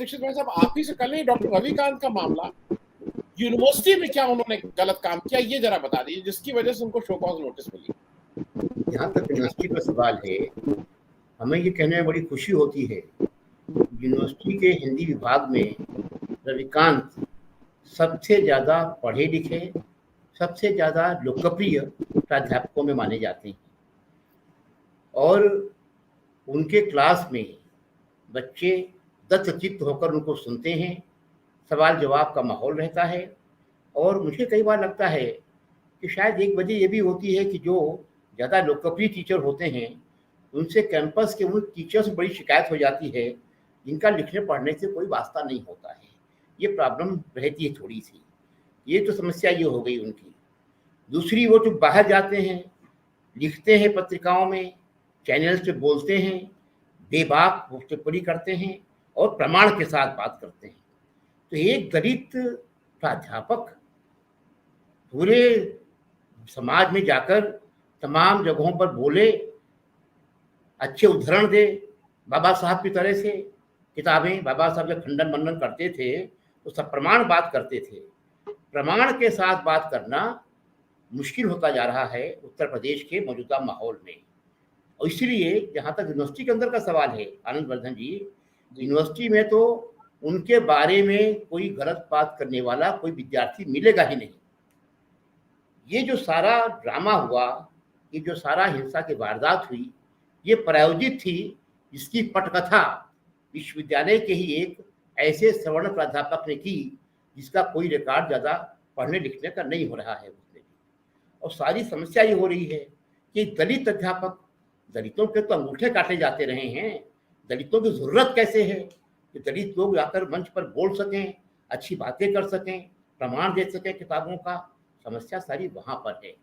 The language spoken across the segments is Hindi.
दीक्षित भाई साहब, आप ही से कल ही डॉक्टर रविकांत का मामला, यूनिवर्सिटी में क्या उन्होंने गलत काम किया, ये जरा बता दीजिए, जिसकी वजह से उनको शो कॉज नोटिस मिली। जहाँ तक यूनिवर्सिटी का सवाल है, हमें ये कहने में बड़ी खुशी होती है, यूनिवर्सिटी के हिंदी विभाग में रविकांत सबसे ज़्यादा पढ़े लिखे, सबसे ज़्यादा लोकप्रिय प्राध्यापकों में माने जाते हैं और उनके क्लास में बच्चे दत्तचित्त होकर उनको सुनते हैं, सवाल जवाब का माहौल रहता है। और मुझे कई बार लगता है कि शायद एक वजह ये भी होती है कि जो ज़्यादा लोकप्रिय टीचर होते हैं उनसे कैंपस के उन टीचर्स से बड़ी शिकायत हो जाती है जिनका लिखने पढ़ने से कोई वास्ता नहीं होता है। ये प्रॉब्लम रहती है थोड़ी सी, ये तो समस्या ये हो गई उनकी। दूसरी, वो जो बाहर जाते हैं, लिखते हैं पत्रिकाओं में, चैनल से बोलते हैं, बेबाक टिप्पणी करते हैं और प्रमाण के साथ बात करते हैं। तो एक दलित प्राध्यापक पूरे समाज में जाकर तमाम जगहों पर बोले, अच्छे उदाहरण दे, बाबा साहब की तरह से किताबें, बाबा साहब जब खंडन मंडन करते थे तो सब प्रमाण बात करते थे। प्रमाण के साथ बात करना मुश्किल होता जा रहा है उत्तर प्रदेश के मौजूदा माहौल में। और इसलिए जहाँ तक यूनिवर्सिटी के अंदर का सवाल है आनंद वर्धन जी, यूनिवर्सिटी में तो उनके बारे में कोई गलत बात करने वाला कोई विद्यार्थी मिलेगा ही नहीं। ये जो सारा ड्रामा हुआ, ये जो सारा हिंसा की वारदात हुई, ये प्रायोजित थी, जिसकी पटकथा विश्वविद्यालय के ही एक ऐसे सवर्ण प्राध्यापक ने की जिसका कोई रिकॉर्ड ज़्यादा पढ़ने लिखने का नहीं हो रहा है उसमें। और सारी समस्या ये हो रही है कि दलित अध्यापक, दलितों के तो अंगूठे काटे जाते रहे हैं, दलितों की ज़रूरत कैसे है कि दलित लोग आकर मंच पर बोल सकें, अच्छी बातें कर सकें, प्रमाण दे सकें किताबों का। समस्या सारी वहाँ पर है।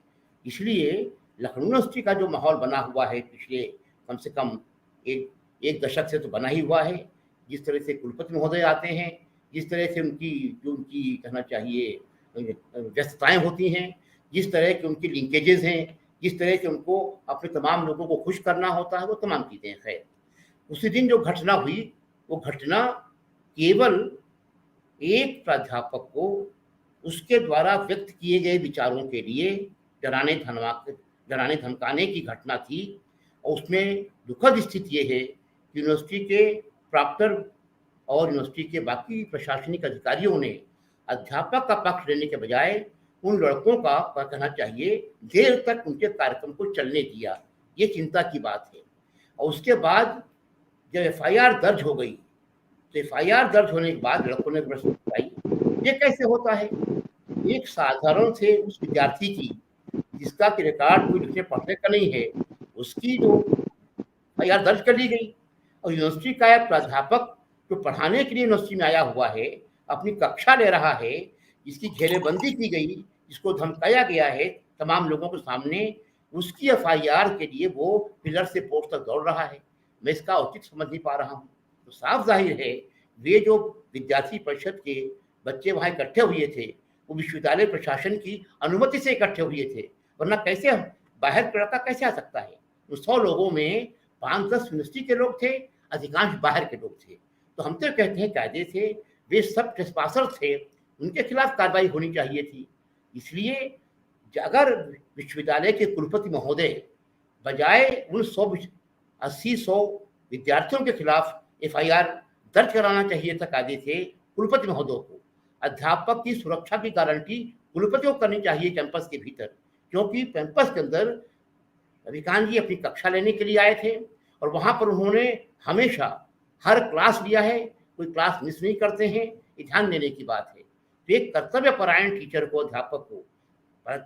इसलिए लखनऊ यूनिवर्सिटी का जो माहौल बना हुआ है पिछले कम से कम एक दशक से तो बना ही हुआ है, जिस तरह से कुलपति महोदय आते हैं, जिस तरह से उनकी कहना चाहिए व्यस्तताएं होती हैं, जिस तरह के उनकी लिंकेजेस हैं, जिस तरह से उनको अपने तमाम लोगों को खुश करना होता है, वो तमाम चीज़ें हैं। खैर, उसी दिन जो घटना हुई, वो घटना केवल एक प्राध्यापक को उसके द्वारा व्यक्त किए गए विचारों के लिए डराने धमकाने की घटना थी। और उसमें दुखद स्थिति ये है कि यूनिवर्सिटी के प्रॉक्टर और यूनिवर्सिटी के बाकी प्रशासनिक अधिकारियों ने अध्यापक का पक्ष लेने के बजाय उन लड़कों का कहना चाहिए देर तक उनके कार्यक्रम को चलने दिया। ये चिंता की बात है। और उसके बाद जब एफआईआर दर्ज हो गई, तो एफआईआर दर्ज होने के बाद लड़कों ने प्रश्न उठाई, ये कैसे होता है? एक साधारण से उस विद्यार्थी की जिसका कि रिकॉर्ड कोई लिखने पढ़ने का नहीं है, उसकी जो एफआईआर दर्ज कर ली गई। और यूनिवर्सिटी का एक प्राध्यापक जो पढ़ाने के लिए यूनिवर्सिटी में आया हुआ है, अपनी कक्षा ले रहा है, जिसकी घेरेबंदी की गई, जिसको धमकाया गया है तमाम लोगों के सामने, उसकी एफआईआर के लिए वो पिलर से पोस्ट तक दौड़ रहा है। मैं इसका औचित्य समझ नहीं पा रहा हूँ। तो साफ जाहिर है वे जो विद्यार्थी परिषद के बच्चे वहाँ इकट्ठे हुए थे, वो विश्वविद्यालय प्रशासन की अनुमति से इकट्ठे हुए थे, वरना कैसे बाहर का लड़का कैसे आ सकता है? तो 100 लोगों में 5-10 यूनिवर्सिटी के लोग थे, अधिकांश बाहर के लोग थे। तो हम तो कहते हैं कायदे से वे सब ट्रेसपासर थे, उनके खिलाफ कार्रवाई होनी चाहिए थी। इसलिए अगर विश्वविद्यालय के कुलपति महोदय बजाय उन 80-100 विद्यार्थियों के खिलाफ एफआईआर दर्ज कराना चाहिए था कायदे से कुलपति महोदय को। अध्यापक की सुरक्षा की गारंटी कुलपति को करनी चाहिए कैंपस के भीतर, क्योंकि कैंपस के अंदर रविकांत जी अपनी कक्षा लेने के लिए आए थे और वहाँ पर उन्होंने हमेशा हर क्लास लिया है, कोई क्लास मिस नहीं करते हैं, ये ध्यान देने की बात है। तो एक कर्तव्यपरायण टीचर को, अध्यापक को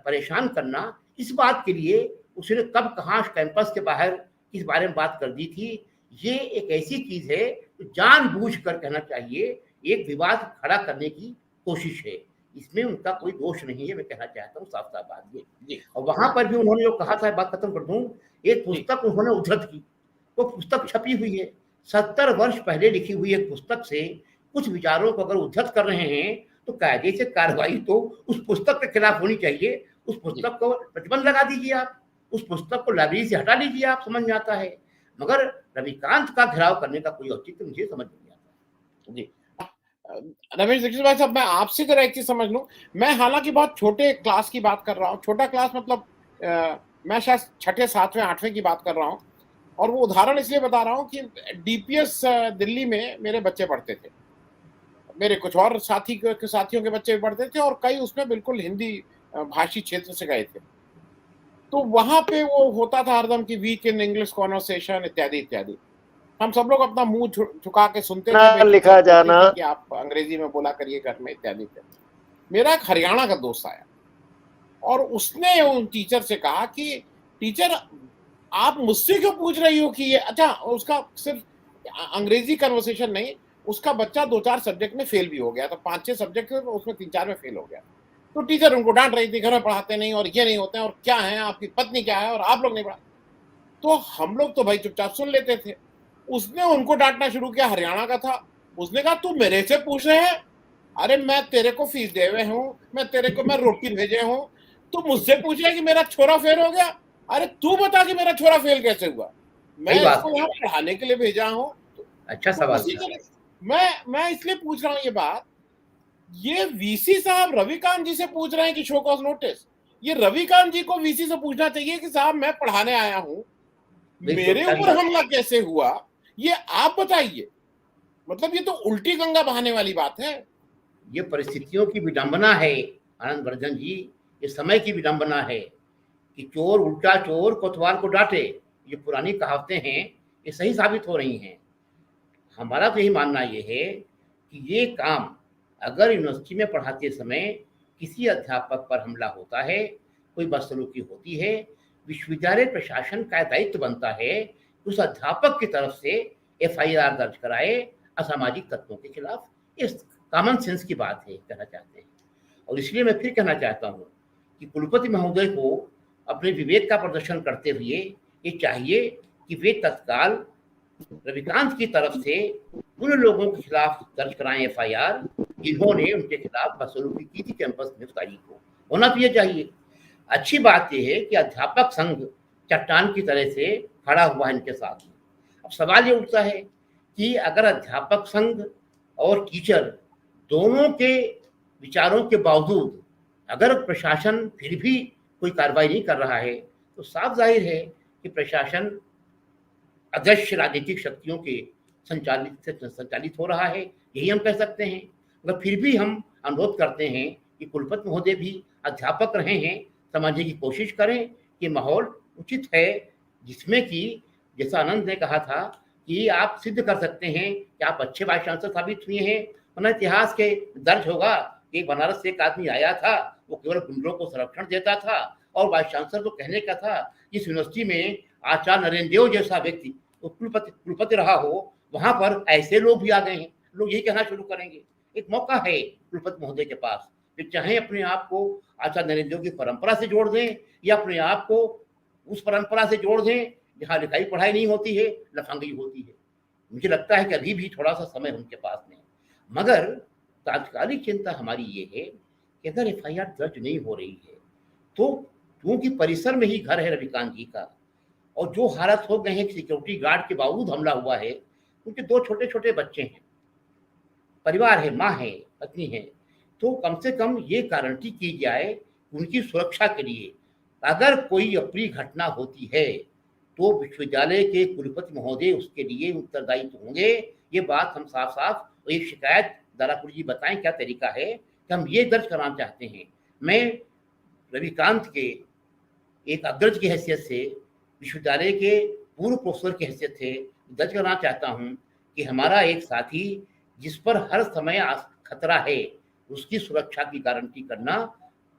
परेशान करना, इस बात के लिए उसने कब कहाँ कैंपस के बाहर किस बारे में बात कर दी थी, ये एक ऐसी चीज है तो जानबूझकर कहना चाहिए एक विवाद खड़ा करने की कोशिश है। इसमें उनका कोई दोष नहीं है, मैं कहना चाहता हूँ साफ साफ बात ये। और वहां पर भी उन्होंने जो कहा था, बात खत्म कर दूं, एक पुस्तक उन्होंने उद्धृत की, वो पुस्तक छपी हुई है 70 वर्ष पहले लिखी हुई एक पुस्तक से कुछ विचारों को अगर उद्धृत कर रहे हैं तो कायदे से कार्रवाई तो उस पुस्तक के खिलाफ होनी चाहिए। उस पुस्तक को प्रतिबंध लगा दीजिए, आप उस पुस्तक को लाइब्रेरी से हटा लीजिए, आप समझ में आता है। मगर रविकांत का घेराव करने का कोई औचित्य मुझे समझ नहीं आता। जी, रमेश दीक्षित भाई साहब, मैं आपसे जरा एक चीज समझ लूं। मैं हालांकि बहुत छोटे क्लास की बात कर रहा हूँ, छोटा क्लास मतलब मैं शायद छठे सातवें आठवें की बात कर रहा हूँ। और वो उदाहरण इसलिए बता रहा हूँ कि डीपीएस दिल्ली में मेरे बच्चे पढ़ते थे, मेरे कुछ और साथियों के बच्चे भी पढ़ते थे, और कई उसमें बिल्कुल हिंदी भाषी क्षेत्र से गए थे। तो वहां पे वो होता था हरदम की वीक इन इंग्लिश कॉन्वर्सेशन इत्यादि इत्यादि। हम सब लोग अपना मुंह झुका के सुनते थे, ना भाई टीचर लिखा बोलती जाना। थी कि आप अंग्रेजी में बोला करिए घर में इत्यादि इत्यादि। मेरा एक हरियाणा का दोस्त आया और उसने उन टीचर से कहा कि टीचर, आप मुझसे क्यों पूछ रही हो कि ये, अच्छा उसका सिर्फ अंग्रेजी कन्वर्सेशन नहीं, उसका बच्चा 2-4 सब्जेक्ट में फेल भी हो गया था, 5-6 सब्जेक्ट थे, उसमें 3-4 में फेल हो गया। तो टीचर उनको डांट रही थी, घर में पढ़ाते नहीं और ये नहीं होते हैं, और क्या है आपकी पत्नी क्या है और आप लोग नहीं पढ़ा। तो हम लोग तो भाई चुपचाप सुन लेते थे। उसने उनको डांटना शुरू किया, हरियाणा का था। उसने कहा तू मेरे से पूछ रहे हैं, अरे मैं तेरे को फीस दे हुए हूँ, मैं रोटी भेजे हूँ, तू मुझसे पूछ रहा है कि मेरा छोरा फेल हो गया। अरे तू बता कि मेरा छोरा फेल कैसे हुआ, सही मैं बात इसको है। यहाँ पढ़ाने के लिए भेजा हूँ। अच्छा तो सवाल उसी था। तरह मैं इसलिए पूछ रहा हूँ ये बात। ये वीसी साहब रविकांत जी से पूछ रहे हैं कि शो कॉज नोटिस। ये रविकांत जी को वीसी से पूछना चाहिए कि साहब मैं पढ़ाने आया हूँ, बिल्कुल मेरे सही ऊपर बात। हमला कैसे हुआ, ये आप बताइए। मतलब ये तो उल्टी गंगा बहाने वाली बात है। ये परिस्थितियों की विडंबना है आनंद वर्धन जी, ये समय की विडंबना है कि चोर उल्टा चोर कोतवाल को डांटे। ये पुरानी कहावतें हैं, ये सही साबित हो रही हैं। हमारा तो यही मानना ये है कि ये काम अगर यूनिवर्सिटी में पढ़ाते समय किसी अध्यापक पर हमला होता है, कोई बदसलूकी होती है, विश्वविद्यालय प्रशासन का दायित्व बनता है उस अध्यापक की तरफ से एफआईआर दर्ज कराए असामाजिक तत्वों के खिलाफ। इस कॉमन सेंस की बात है, कहना चाहते हैं। और इसलिए मैं फिर कहना चाहता हूँ कि कुलपति महोदय को अपने विवेक का प्रदर्शन करते हुए ये चाहिए कि वे तत्काल रविकांत की तरफ से उन लोगों के खिलाफ दर्ज कराएं एफआईआर जिन्होंने उनके खिलाफ बदसलूकी की थी कैंपस में उस तारीख को। होना तो ये चाहिए। अच्छी बात यह है कि अध्यापक संघ चट्टान की तरह से खड़ा हुआ है इनके साथ। अब सवाल ये उठता है कि अगर अध्यापक संघ और टीचर दोनों के विचारों के बावजूद अगर प्रशासन फिर भी कोई कार्रवाई नहीं कर रहा है, तो साफ जाहिर है कि प्रशासन अदृश्य राजनीतिक शक्तियों के संचालित हो रहा है, यही हम कह सकते हैं। मगर फिर भी हम अनुरोध करते हैं कि कुलपति महोदय भी अध्यापक रहे हैं, समझने की कोशिश करें कि माहौल उचित है, जिसमें कि जैसा आनंद ने कहा था कि आप सिद्ध कर सकते हैं कि आप अच्छे वाइस चांसलर साबित हुए हैं। वरना इतिहास के दर्ज होगा कि बनारस से एक आदमी आया था, वो केवल गुंडों को संरक्षण देता था, और वाइस चांसलर तो कहने का था इस यूनिवर्सिटी में आचार्य नरेंद्र देव जैसा व्यक्ति तो कुलपति रहा हो, वहां पर ऐसे लोग भी आ गए हैं। लोग यही कहना शुरू करेंगे। एक मौका है कुलपति महोदय के पास कि चाहे अपने आप को आचार्य नरेंद्र देव की परंपरा से जोड़ दें या अपने आप को उस परंपरा से जोड़ दें जहाँ लिखाई पढ़ाई नहीं होती है, लफंगी होती है। मुझे लगता है कि अभी भी थोड़ा सा समय उनके पास नहीं। मगर तात्कालिक चिंता हमारी ये है कि अगर एफआईआर दर्ज नहीं हो रही है तो क्योंकि परिसर में ही घर है रविकांत जी का, और जो हालत हो गए हैं सिक्योरिटी गार्ड के बावजूद हमला हुआ है, उनके 2 छोटे छोटे बच्चे हैं, परिवार है, माँ है, पत्नी है, तो कम से कम ये गारंटी की जाए उनकी सुरक्षा के लिए अगर कोई अप्रिय घटना होती है तो विश्वविद्यालय के कुलपति महोदय उसके लिए उत्तरदायी होंगे। ये बात हम साफ साफ, और एक शिकायत दारापुर जी बताएं क्या तरीका है कि हम ये दर्ज कराना चाहते हैं। मैं रविकांत के एक अग्रज की हैसियत से, विश्वविद्यालय के पूर्व प्रोफेसर की हैसियत से दर्ज करना चाहता हूं कि हमारा एक साथी जिस पर हर समय खतरा है, उसकी सुरक्षा की गारंटी करना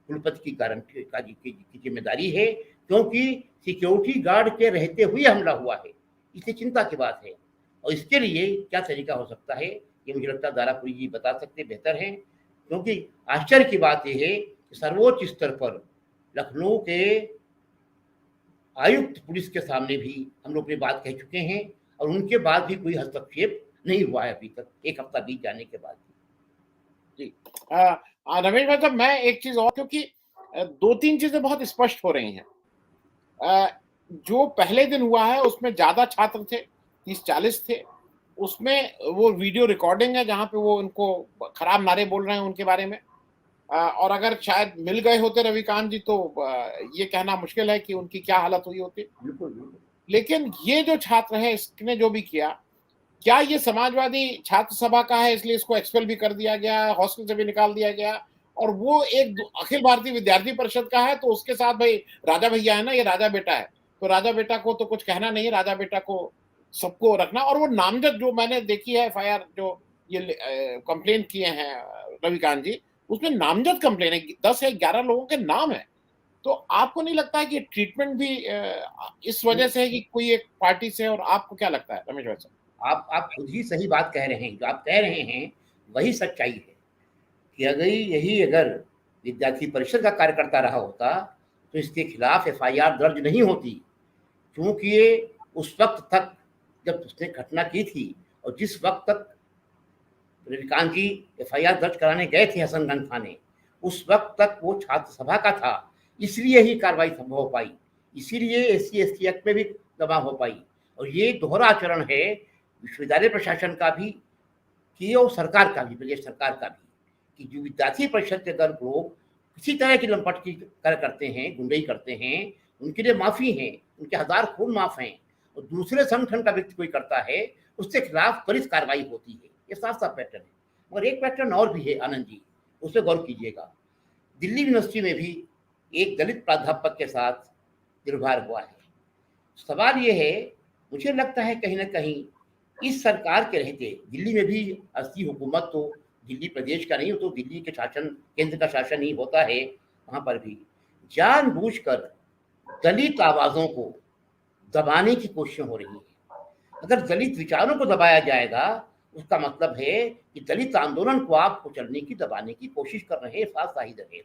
कुलपति की गारंटी की जिम्मेदारी है, क्योंकि सिक्योरिटी गार्ड के रहते हुए हमला हुआ है। इससे चिंता की बात है। और इसके लिए क्या तरीका हो सकता है, ये मुझे लगता है दारापुरी जी बता सकते बेहतर हैं, क्योंकि आश्चर्य की बात यह है कि सर्वोच्च स्तर पर लखनऊ के आयुक्त पुलिस के सामने भी हम लोग अपनी बात कह चुके हैं, और उनके बाद भी कोई हस्तक्षेप नहीं हुआ है अभी तक, 1 हफ्ता बीत जाने के बाद। जी रमेश भाई साहब, मैं एक चीज और, क्योंकि 2-3 चीजें बहुत स्पष्ट हो रही हैं। जो पहले दिन हुआ है उसमें ज्यादा छात्र थे, 30-40 थे, उसमें वो वीडियो रिकॉर्डिंग है जहाँ पे वो उनको खराब नारे बोल रहे हैं उनके बारे में। और अगर शायद मिल गए होते रविकांत जी तो ये कहना मुश्किल है कि उनकी क्या हालत हुई होती। बिल्कुल बिल्कुल। लेकिन ये जो छात्र है इसने जो भी किया, क्या ये समाजवादी छात्र सभा का है इसलिए इसको एक्सपेल भी कर दिया गया, हॉस्टल से भी निकाल दिया गया, और वो एक अखिल भारतीय विद्यार्थी परिषद का है तो उसके साथ भाई राजा भैया है ना, ये राजा बेटा है, तो राजा बेटा को तो कुछ कहना नहीं है, राजा बेटा को सबको रखना। और वो नामजद जो मैंने देखी है एफआईआर जो ये कंप्लेन किए हैं रविकांत जी, उसमें नामजद कंप्लेन है, 10 या 11 लोगों के नाम है। तो आपको नहीं लगता है कि ट्रीटमेंट भी इस वजह से है कि कोई एक पार्टी से, और आपको क्या लगता है रमेश भाई साहब? आप खुद ही सही बात कह रहे हैं। जो आप कह रहे हैं वही सच्चाई है कि अगर विद्यार्थी परिषद का कार्यकर्ता रहा होता तो इसके खिलाफ एफआईआर दर्ज नहीं होती, क्योंकि ये उस वक्त तक जब उसने घटना की थी और जिस वक्त तक रविकांत जी एफआईआर दर्ज कराने गए थे हसनगंज थाने, उस वक्त तक वो छात्र सभा का था, इसलिए ही कार्रवाई संभव हो पाई, इसीलिए SC/ST एक्ट में भी दबाव हो पाई। और ये दोहरा आचरण है विश्वविद्यालय प्रशासन का भी कि और सरकार का भी, प्रदेश सरकार का भी, कि जो विद्यार्थी परिषद के अगर लोग किसी तरह की लंपट की कार्य करते हैं, गुंडई करते हैं, उनके लिए माफी है, उनके हजार खून माफ हैं, और दूसरे संगठन का व्यक्ति कोई करता है उसके खिलाफ त्वरित कार्रवाई होती है। ये साफ साफ पैटर्न है। मगर एक पैटर्न और भी है आनंद जी, उस पर गौर कीजिएगा। दिल्ली यूनिवर्सिटी में भी एक दलित प्राध्यापक के साथ दुर्व्यवहार हुआ है। सवाल ये है, मुझे लगता है कहीं ना कहीं इस सरकार के रहते दिल्ली में भी असली हुकूमत तो दिल्ली प्रदेश का नहीं, तो दिल्ली के शासन, केंद्र का शासन ही होता है। वहां पर भी जानबूझकर दलित आवाजों को दबाने की कोशिश हो रही है। अगर दलित विचारों को दबाया जाएगा उसका मतलब है कि दलित आंदोलन को आप कुचलने की, दबाने की कोशिश कर रहे हैं। साथ ही रहे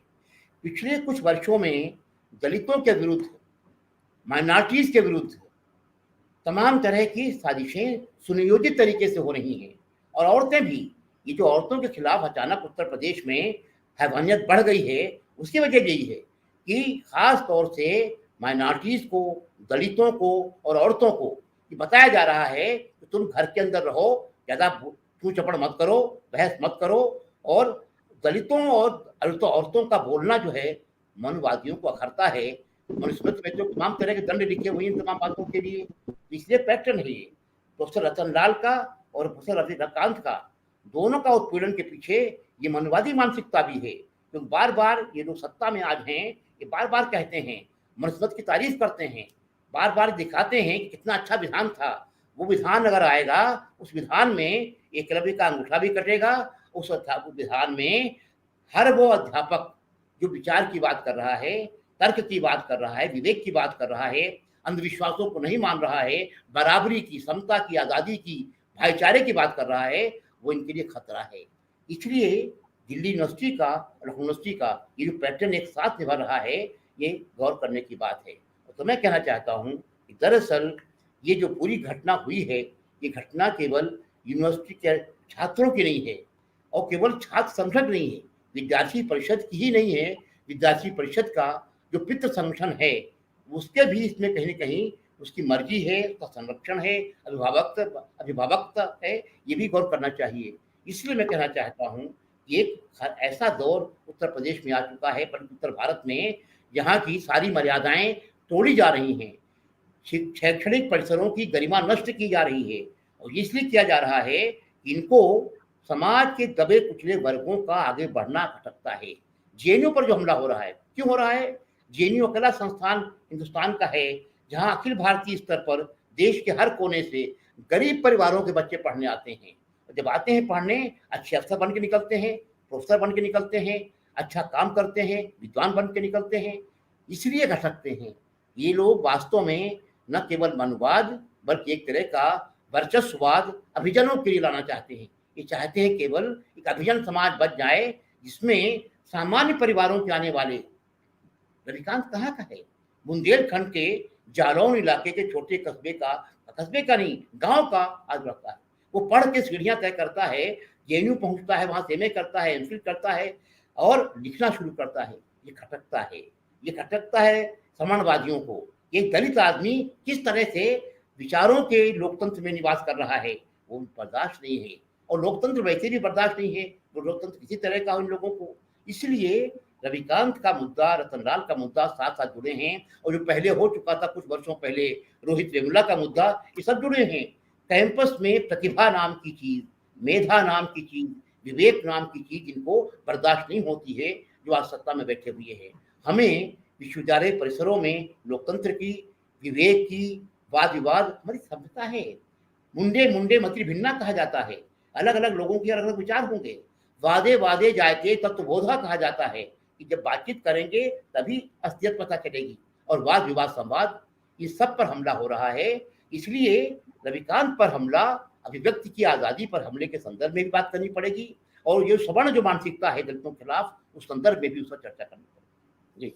पिछले कुछ वर्षों में दलितों के विरुद्ध, माइनॉरिटीज के विरुद्ध तमाम तरह की साजिशें सुनियोजित तरीके से हो रही हैं। और औरतें भी, ये जो औरतों के खिलाफ अचानक उत्तर प्रदेश में हैवानियत बढ़ गई है, उसकी वजह यही है कि खास तौर से माइनॉरिटीज को, दलितों को और औरतों को ये बताया जा रहा है कि तुम घर के अंदर रहो, ज़्यादा छू चपड़ मत करो, बहस मत करो। और दलितों और औरतों का बोलना जो है मनवादियों को अखरता है। मनुस्मृति में तो तमाम तरह के दंड लिखे हुए हैं तमाम बातों के लिए। इसलिए पैटर्न है ये प्रोफेसर रतन लाल का और प्रोफेसर रविकांत का, दोनों का उत्पीड़न के पीछे ये मनवादी मानसिकता भी है। क्योंकि बार बार ये लोग सत्ता में आज हैं, ये बार बार कहते हैं, मनुस्मृति की तारीफ करते हैं, बार बार दिखाते हैं कि कितना अच्छा विधान था। वो विधान अगर आएगा, उस विधान में एकलव्य का अंगूठा भी कटेगा। उस विधान में हर वो अध्यापक जो विचार की बात कर रहा है, तर्क की बात कर रहा है, विवेक की बात कर रहा है, अंधविश्वासों को नहीं मान रहा है, बराबरी की, समता की, आज़ादी की, भाईचारे की बात कर रहा है, वो इनके लिए खतरा है। इसलिए दिल्ली यूनिवर्सिटी का, लखनऊ यूनिवर्सिटी का ये जो पैटर्न एक साथ निभा रहा है, ये गौर करने की बात है। तो मैं कहना चाहता हूँ कि दरअसल ये जो पूरी घटना हुई है, ये घटना केवल यूनिवर्सिटी के छात्रों की नहीं है, और केवल छात्र संगठन नहीं है, विद्यार्थी परिषद की ही नहीं है। विद्यार्थी परिषद का जो पितृ संगठन है, उसके भी इसमें कहीं न कहीं उसकी मर्जी है, उसका संरक्षण है, अभिभावक है, ये भी गौर करना चाहिए। इसलिए मैं कहना चाहता हूँ कि एक ऐसा दौर उत्तर प्रदेश में आ चुका है, बल्कि उत्तर भारत में, जहाँ की सारी मर्यादाएं तोड़ी जा रही हैं, शैक्षणिक परिसरों की गरिमा नष्ट की जा रही है। और इसलिए किया जा रहा है कि इनको समाज के दबे कुचले वर्गों का आगे बढ़ना खटकता है। जेएनयू पर जो हमला हो रहा है, क्यों हो रहा है? जेएनयू अकेला संस्थान हिंदुस्तान का है जहां अखिल भारतीय स्तर पर देश के हर कोने से गरीब परिवारों के बच्चे पढ़ने आते हैं। जब आते हैं पढ़ने, अच्छे अफसर बन के निकलते हैं, प्रोफेसर बन के निकलते हैं, अच्छा काम करते हैं, विद्वान बन के निकलते हैं। इसलिए घटकते हैं ये लोग। वास्तव में न केवल मनवाद बल्कि एक तरह का वर्चस्ववाद अभिजनों के लिए लाना चाहते हैं। ये चाहते हैं केवल एक अभिजन समाज बच जाए जिसमें सामान्य परिवारों के आने वाले। रविकांत कहाँ का है? बुंदेलखंड के जालौन इलाके के छोटे कस्बे का नहीं, गांव का आज लगता है। वो पढ़ के सीढ़ियां तय करता है, जेएनयू पहुंचता है, वहां एमए करता है, एमफिल करता है और लिखना शुरू करता है। ये खटकता है समाजवादियों को। ये दलित आदमी किस तरह से विचारों के लोकतंत्र में निवास कर रहा है, वो बर्दाश्त नहीं है, और लोकतंत्र वैसे भी बर्दाश्त नहीं है, वो लोकतंत्र किसी तरह का उन लोगों को। इसलिए रविकांत का मुद्दा, रतनलाल का मुद्दा साथ साथ जुड़े हैं, और जो पहले हो चुका था कुछ वर्षों पहले रोहित वेमुला का मुद्दा, ये सब जुड़े हैं। कैंपस में प्रतिभा नाम की चीज, मेधा नाम की चीज, विवेक नाम की चीज इनको बर्दाश्त नहीं होती है, जो आज सत्ता में बैठे हुए हैं। हमें विश्वविद्यालय परिसरों में लोकतंत्र की, विवेक की, वाद विवाद हमारी सभ्यता है। मुंडे मुंडे मति भिन्ना कहा जाता है, अलग अलग लोगों के अलग अलग विचार होंगे। वादे वादे जायते तत्वबोधा कहा जाता है कि जब बातचीत करेंगे तभी असलियत पता चलेगी, और वाद विवाद संवाद ये सब पर हमला हो रहा है। इसलिए रविकांत पर हमला, अभिव्यक्ति की आजादी पर हमले के संदर्भ में भी बात करनी पड़ेगी, और ये सवर्ण जो मानसिकता है दलितों के खिलाफ, उस संदर्भ में भी उसका चर्चा करनी पड़ेगी। जी।